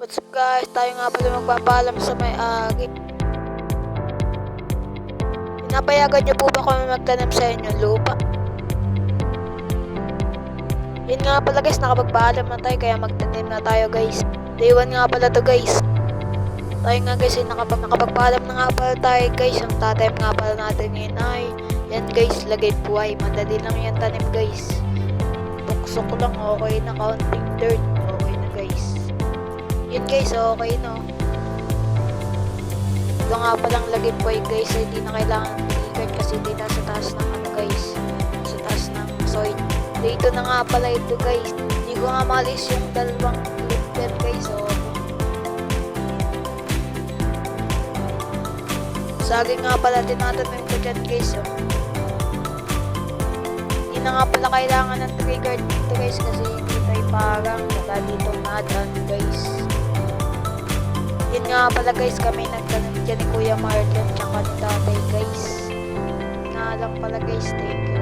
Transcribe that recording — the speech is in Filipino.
What's up guys, tayo nga pala magpapaalam sa may-ari. Pinapayagan niyo po ba kami magtanim sa inyong lupa? Yun nga pala guys, nakapagpaalam na tayo kaya magtanim na tayo guys. Day 1 nga pala to guys. Tayo nga guys, nakapagpaalam na nga pala tayo guys. Ang tatanim nga pala natin ngayon ay yan guys, lagay buhay. Madali lang yan tanim guys. Tuksok lang, okay na, counting dirt. Okay na guys. Yun guys, okay no. Ito nga palang lagay buhay guys, hindi na kailangan tigigan kasi hindi nasa taas ng ano guys, sa taas ng soil. Dito na nga pala ito guys. Hindi ko nga malis yung dalawang liter guys. So, saging nga pala tinatanim ko dyan guys. So, hindi na nga pala kailangan ng trigger dito guys kasi hindi tayo parang wala dito nadan guys. Yun nga pala guys, kami nagtanim dyan ni Kuya Marlon tsaka ni tatay guys. Na lang pala guys, thank you.